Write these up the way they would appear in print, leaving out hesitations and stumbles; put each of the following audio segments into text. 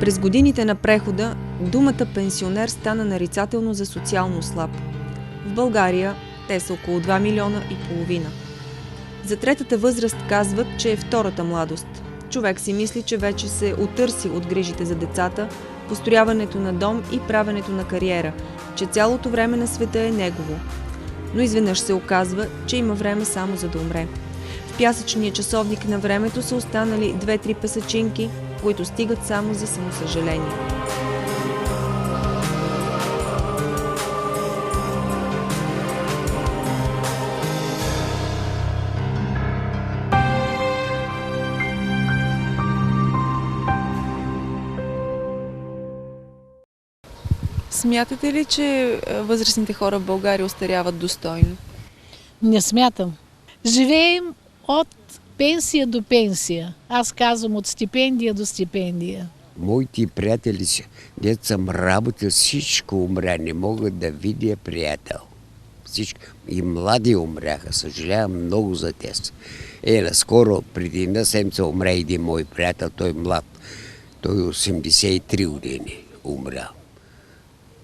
През годините на прехода думата пенсионер стана нарицателно за социално слаб. В България те са около 2,5 милиона. За третата възраст казват, че е втората младост. Човек си мисли, че вече се отърси от грижите за децата, построяването на дом и правенето на кариера, че цялото време на света е негово. Но изведнъж се оказва, че има време само за да умре. В пясъчния часовник на времето са останали 2-3 песачинки, които стигат само за самосъжаление. Смятате ли, че възрастните хора в България остаряват достойно? Не смятам. Живеем от пенсия до пенсия. Аз казвам от стипендия до стипендия. Моите приятели, дето съм работил, всичко умря. Не мога да видя приятел. Всичко. И млади умряха. Съжалявам много за тях. Наскоро, преди една седмица, умря един мой приятел. Той е млад. Той 83 години умря.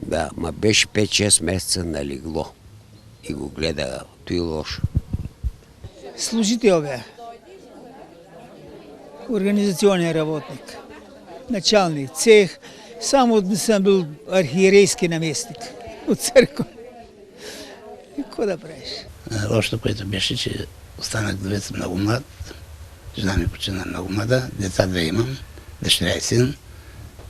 Да, ма беше 5-6 месеца на легло. И го гледа, той лошо. Служител бях. Организационен работник. Началник, цех. Само не съм бил архиерейски наместник от църква. И какво да правиш? Лошото, което беше, че останах до вече много млад. Жена ми почина много млада. Деца две имам. Дъщеря и син,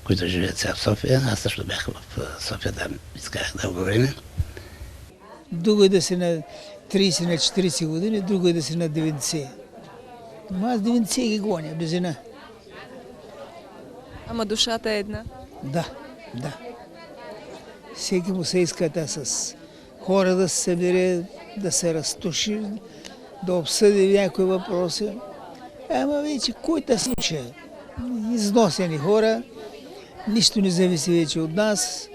които живеят сега в София. Аз също бях в София, да изкарах дълго време. Друго е да си на 30, на 40 години, друго е да си на 90. Но аз 90 ги гоня, без жена. Ама душата е една? Да. Всеки му се иска с хора да се събере, да се разтуши, да обсъди някои въпроси. Ама вече кой те случая? Износени хора, нищо не зависи вече от нас.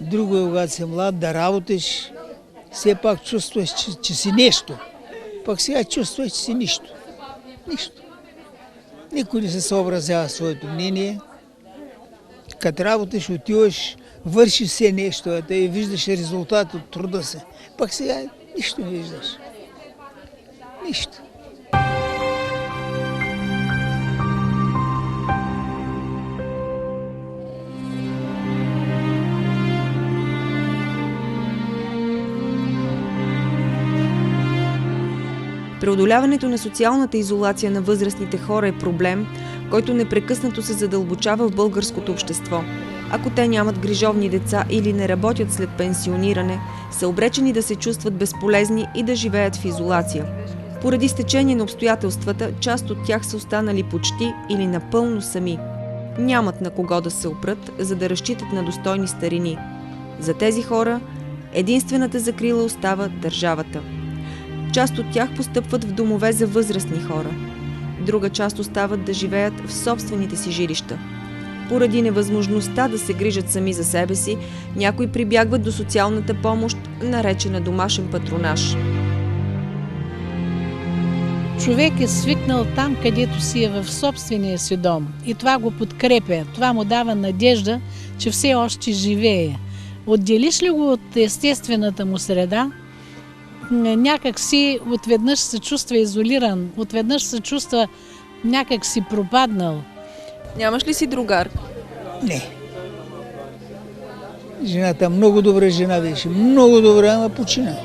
Друго е, когато си млад, да работиш, все пак чувстваш, че си нещо. Пък сега чувстваш, че си нищо. Нищо. Никой не се съобразява своето мнение. Като работиш, отиваш, вършиш все нещо, и виждаш резултат от труда си. Пък сега нищо не виждаш. Нищо. Преодоляването на социалната изолация на възрастните хора е проблем, който непрекъснато се задълбочава в българското общество. Ако те нямат грижовни деца или не работят след пенсиониране, са обречени да се чувстват безполезни и да живеят в изолация. Поради стечение на обстоятелствата, част от тях са останали почти или напълно сами. Нямат на кого да се опрат, за да разчитат на достойни старини. За тези хора единствената закрила остава държавата. Част от тях постъпват в домове за възрастни хора. Друга част остават да живеят в собствените си жилища. Поради невъзможността да се грижат сами за себе си, някои прибягват до социалната помощ, наречена домашен патронаж. Човек е свикнал там, където си е в собствения си дом. И това го подкрепя. Това му дава надежда, че все още живее. Отделиш ли го от естествената му среда, някак си отведнъж се чувства изолиран, отведнъж се чувства някак си пропаднал. Нямаш ли си другар? Не. Жената много добра жена беше, много добра, ама почина.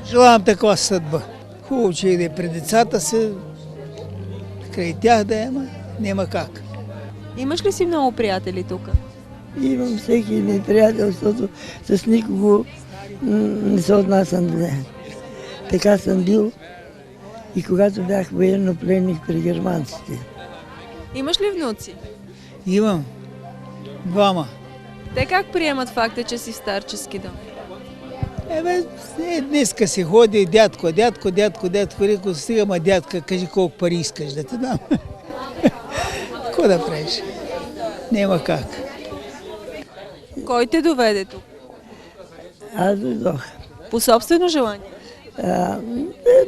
Желавам такава съдба. Хубаво, че иде при децата си, край тях да е, ама няма как. Имаш ли си много приятели тук? Имам всеки един приятел, защото с никого не се отнасям добре. Така съм бил и когато бях военнопленник при германците. Имаш ли внуци? Имам. 2. Те как приемат факта, че си в старчески дом? Днеска се ходи дядко, реко, стига, ма дядка, кажи колко пари искаш да ти дам. Какво да правиш? Няма как. Кой те доведе тук? Аз дойдох. По собствено желание?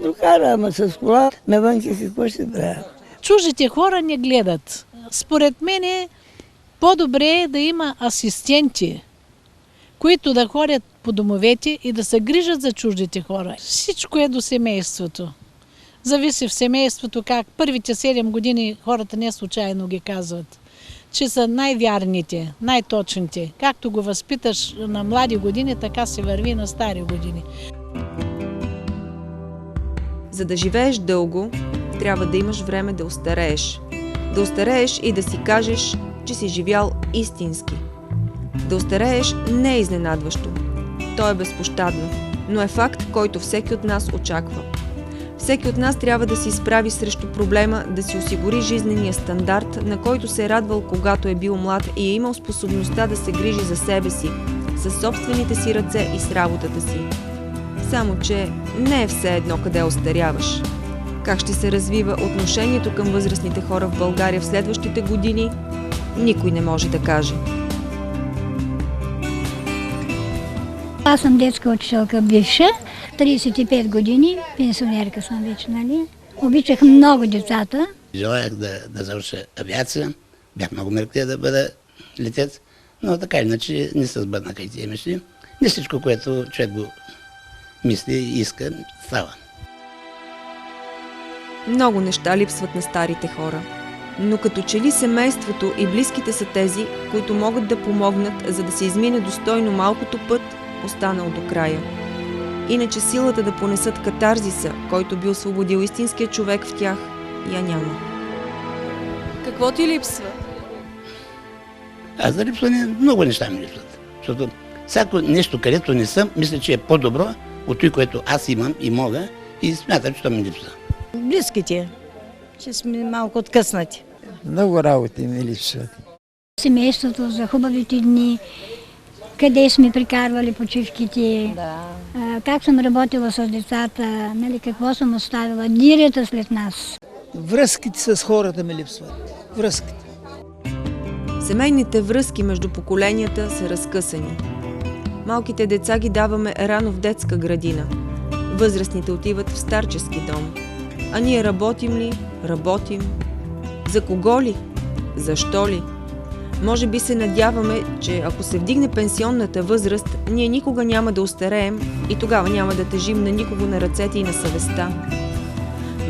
Докара, ама с кола, навънка какво ще правя? Чужите хора не гледат. Според мене По-добре е да има асистенти, които да ходят по домовете и да се грижат за чуждите хора. Всичко е до семейството. Зависи в семейството как. Първите 7 години хората не случайно ги казват, че са най-вярните, най-точните. Както го възпиташ на млади години, така се върви на стари години. За да живееш дълго, трябва да имаш време да остарееш. Да остарееш и да си кажеш, че си живял истински. Да остарееш не е изненадващо. То е безпощадно, но е факт, който всеки от нас очаква. Всеки от нас трябва да се изправи срещу проблема, да си осигури жизнения стандарт, на който се е радвал, когато е бил млад и е имал способността да се грижи за себе си, със собствените си ръце и с работата си. Само че не е все едно къде остаряваш. Как ще се развива отношението към възрастните хора в България в следващите години, никой не може да каже. Аз съм детска учителка бивша, 35 години, пенсионерка съм вече, нали? Обичах много децата. Желаях да завърша авиация, бях много мъртвия да бъда летец, но така иначе не се сбъднаха и тия мисли. Не всичко, което човек го мисли и иска, става. Много неща липсват на старите хора. Но като че ли семейството и близките са тези, които могат да помогнат, за да се измине достойно малкото път, останал до края. Иначе силата да понесат катарзиса, който би освободил истинския човек в тях, я няма. Какво ти липсва? Аз да липсване, много неща ми липсват. Защото всяко нещо, където не съм, мисля, че е по-добро от това, което аз имам и мога и смятам, че това ми липсва. Близките, че сме малко откъснати. Много работи ми липсват. Семейството за хубавите дни, къде сме прикарвали почивките, как съм работила с децата, нали, какво съм оставила, дирята след нас. Връзките с хората ми липсват. Връзките. Семейните връзки между поколенията са разкъсани. Малките деца ги даваме рано в детска градина. Възрастните отиват в старчески дом. А ние работим ли? Работим. За кого ли? Защо ли? Може би се надяваме, че ако се вдигне пенсионната възраст, ние никога няма да остареем и тогава няма да тежим на никого на ръцете и на съвестта.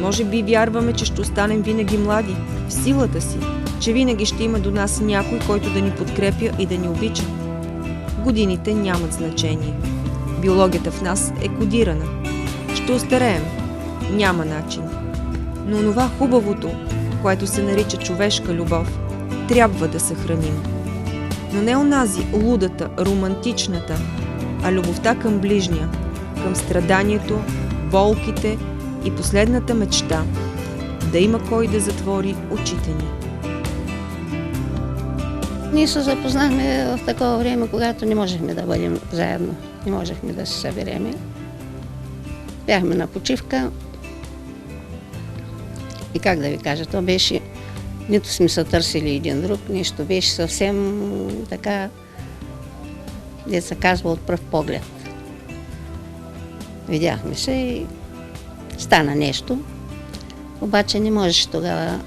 Може би вярваме, че ще останем винаги млади, в силата си, че винаги ще има до нас някой, който да ни подкрепя и да ни обича. Годините нямат значение. Биологията в нас е кодирана. Ще остареем. Няма начин. Но онова хубавото, което се нарича човешка любов, трябва да съхраним. Но не онази лудата, романтичната, а любовта към ближния, към страданието, болките и последната мечта – да има кой да затвори очите ни. Ние се запознахме в такова време, когато не можехме да бъдем заедно, не можехме да се събереме. Бяхме на почивка и как да ви кажа, то беше, нито сме се търсили един друг, нещо беше съвсем така, де се казва от пръв поглед. Видяхме се и стана нещо, обаче не можеше тогава.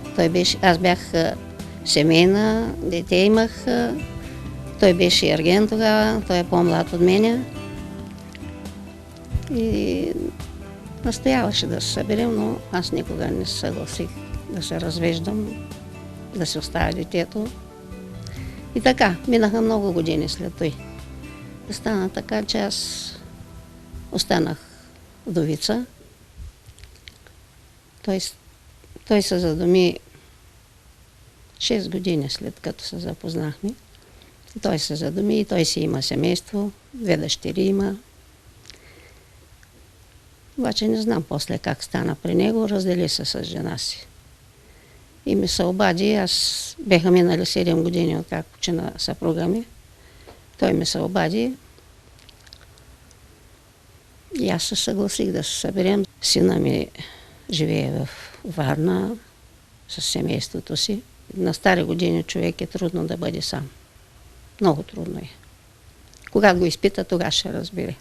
Аз бях семейна, дете имах, той беше ерген тогава, той е по-млад от мене. И настояваше да се съберем, но аз никога не се съгласих да се развеждам, да се оставя детето. И така, минаха много години след той. Стана така, че аз останах вдовица. Той се задуми 6 години след като се запознахме. Той се задуми и той си има семейство, 2 дъщери има. Обаче не знам после как стана при него, раздели се с жена си. И ми се обади, аз бяха минали 7 години от как почина съпруга ми. Той ми се обади и аз се съгласих да се съберем. Сина ми живее в Варна с семейството си. На стари години човек е трудно да бъде сам. Много трудно е. Когато го изпита, тогава ще разбере.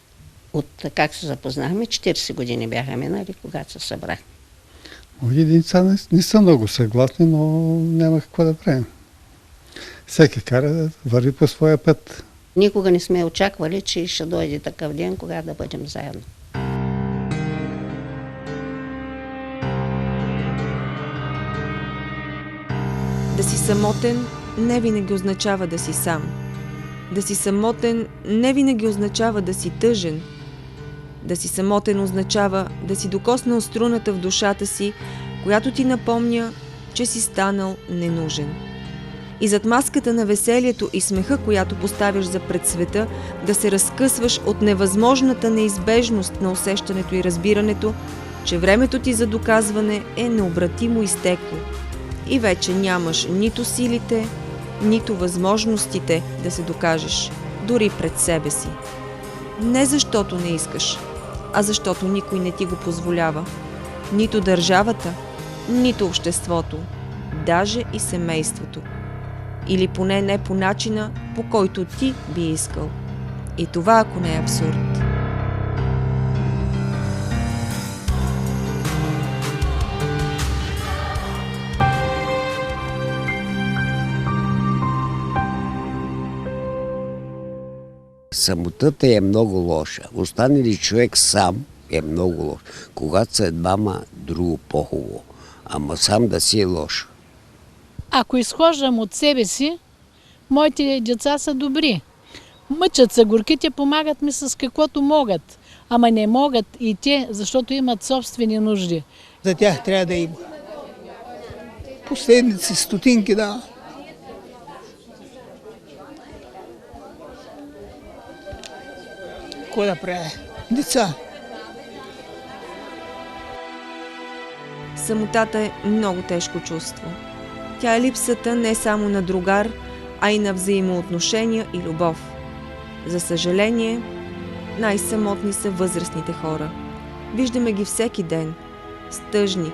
От как се запознахме, 40 години бяха минали, когато се събрахме. Моите деца не са много съгласни, но няма какво да правим. Всеки кара да върви по своя път. Никога не сме очаквали, че ще дойде такъв ден, когато да бъдем заедно. Да си самотен не винаги означава да си сам. Да си самотен не винаги означава да си тъжен. Да си самотен означава да си докоснал струната в душата си, която ти напомня, че си станал ненужен. И зад маската на веселието и смеха, която поставяш за пред света, да се разкъсваш от невъзможната неизбежност на усещането и разбирането, че времето ти за доказване е необратимо изтекло. И вече нямаш нито силите, нито възможностите да се докажеш, дори пред себе си. Не защото не искаш, а защото никой не ти го позволява. Нито държавата, нито обществото, даже и семейството. Или поне не по начина, по който ти би искал. И това, ако не е абсурд. Самотата е много лоша. Остане ли човек сам е много лош. Когато са двама, друго по-хубаво. Ама сам да си е лошо. Ако изхождам от себе си, моите деца са добри. Мъчат се горките, помагат ми с каквото могат. Ама не могат и те, защото имат собствени нужди. За тях трябва да има. Последните си стотинки, да. Кой да прави? Деца. Самотата е много тежко чувство. Тя е липсата не само на другар, а и на взаимоотношения и любов. За съжаление, най-самотни са възрастните хора. Виждаме ги всеки ден. С тъжни,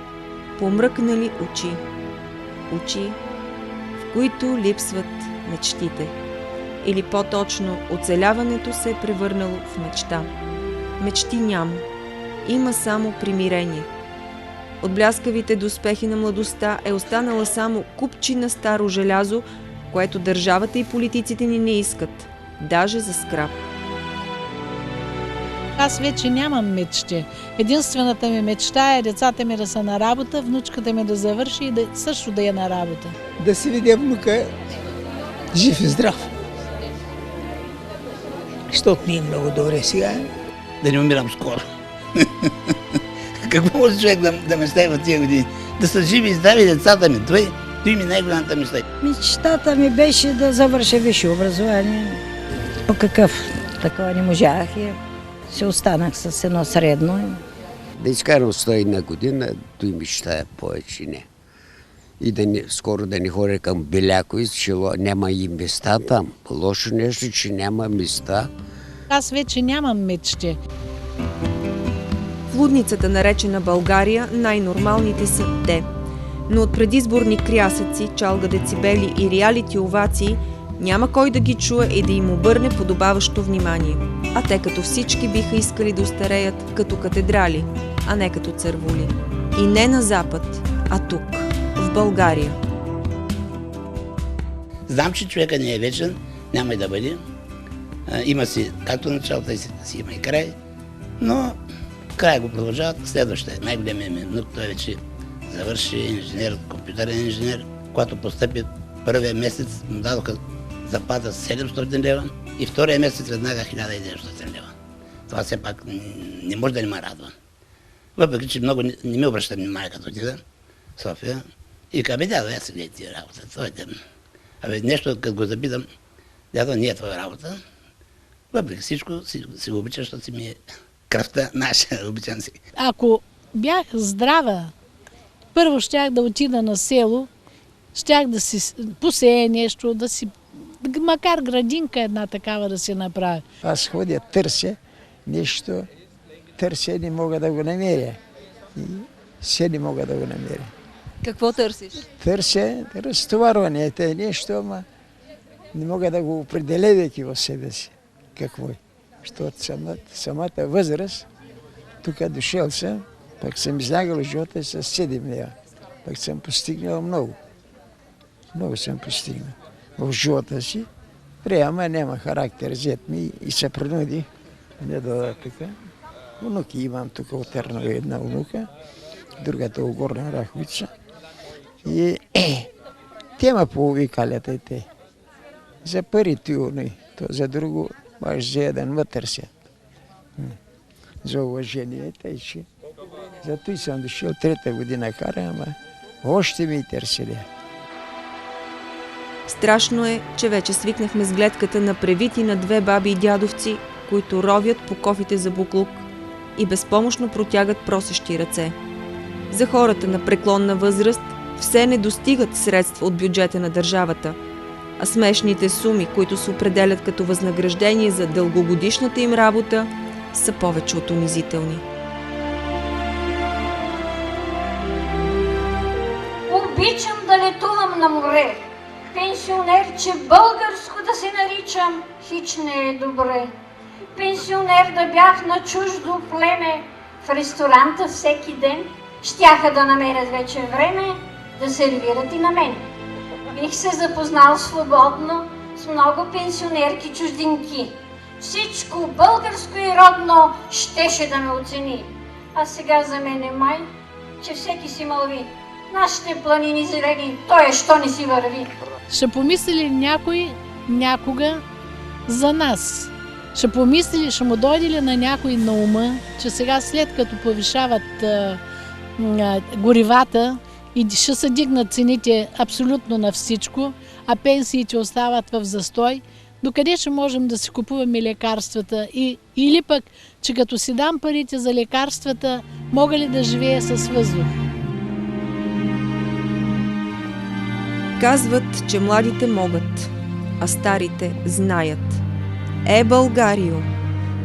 помръкнали очи. Очи, в които липсват мечтите. Или по-точно, оцеляването се е превърнало в мечта. Мечти няма. Има само примирение. От бляскавите доспехи на младостта е останала само купчина старо желязо, което държавата и политиците ни не искат, даже за скрап. Аз вече нямам мечти. Единствената ми мечта е децата ми да са на работа, внучката ми да завърши и също да е на работа. Да си видя внука жив и здрав. Защото ми е много добре сега. Да не умирам скоро. Какво може човек да мечтае в тия години? Да са живи и здрави децата ми. Той ми най-голямата мечта. Мечтата ми беше да завърша висше образование. Но такова не можах и се останах с едно средно. Да изкарам 101 година, той мечтая повече не. И скоро да не ходя към Беляковиц, че няма и места там. Лошо нещо, че няма места. Аз вече нямам мечти. В лудницата, наречена България, най-нормалните са те. Но от предизборни крясъци, чалга децибели и реалити овации няма кой да ги чуе и да им обърне подобаващо внимание. А те като всички биха искали да остареят като катедрали, а не като цървули. И не на Запад, а тук, в България. Знам, че човека не е вечен, няма и да бъде. Има си както начало, тъй си има и край, но край го продължават. Следващия, най-големият ми внук, той вече завърши инженер, компютърен инженер. Когато постъпи първия месец, му дадоха заплата 700 лева и втория месец веднага 1900 лева. Това все пак не може да не ме радва. Въпреки, че много не ми обръща внимание, като отида в София. И каза, дядо, аз си гледай тия работа. Нещо, като го запитам, дядо, не е твоя работа. Въпреки всичко си го обичам, защото си ми е кръвта наша, обичам си. Ако бях здрава, първо щях да отида на село, щях да си посея нещо, макар градинка една такава да си направя. Аз ходя, търся нещо, търся, не мога да го намеря. И все не мога да го намеря. Какво търсиш? Търся разтоварването е нещо, ама не мога да го определя веки в себе си. Какво е? Защото самата възраст, тук дошъл съм, пък съм излягал живота с 7 лева. Пък съм постигнал много. Много съм постигнал. в живота си. Приема, няма характер, взет ми и се принуди да дойда тук. Внуки имам тук от Търново една внука, другата от Горна Раховица. И те ме повикалят и те. За парите уни, то за друго, баш за един ме търсят. За уважение, тъй че. Зато и съм дошъл 3-та година кара, ама още ми търсили. Страшно е, че вече свикнахме с гледката на превити на 2 баби и дядовци, които ровят по кофите за буклук и безпомощно протягат просещи ръце. За хората на преклонна възраст все не достигат средства от бюджета на държавата, а смешните суми, които се определят като възнаграждение за дългогодишната им работа, са повече от унизителни. Обичам да летувам на море. Пенсионерче българско да се наричам, хич не е добре. Пенсионер да бях на чуждо племе, в ресторанта всеки ден, щяха да намерят вече време да сервират и на мен. Бих се запознал свободно с много пенсионерки чуждинки. Всичко българско и родно щеше да ме оцени. А сега за мен е май, че всеки си мълви. Нашите планини зелени, той що не си върви. Ще помисли ли някой някога за нас? Ще помисли ли, ще му дойде ли на някой на ума, че сега след като повишават горивата и ще се дигнат цените абсолютно на всичко, а пенсиите остават в застой, докъде ще можем да си купуваме лекарствата? Или пък, че като си дам парите за лекарствата, мога ли да живея с въздух? Казват, че младите могат, а старите знаят. Българио,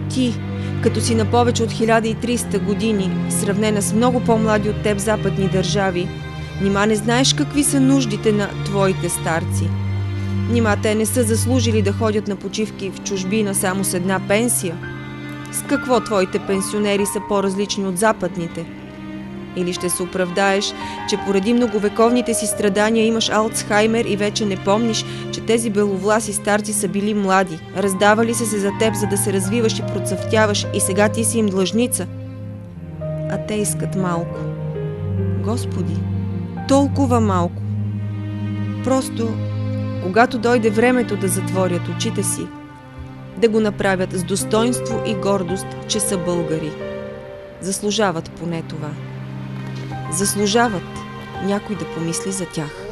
ти, като си на повече от 1300 години, сравнена с много по-млади от теб западни държави, нима не знаеш какви са нуждите на твоите старци? Нима те не са заслужили да ходят на почивки в чужбина само с една пенсия? С какво твоите пенсионери са по-различни от западните? Или ще се оправдаеш, че поради многовековните си страдания имаш Алцхаймер и вече не помниш, че тези беловласи старци са били млади, раздавали се за теб, за да се развиваш и процъфтяваш и сега ти си им длъжница? А те искат малко. Господи, толкова малко. Просто, когато дойде времето да затворят очите си, да го направят с достоинство и гордост, че са българи. Заслужават поне това. Заслужават някой да помисли за тях.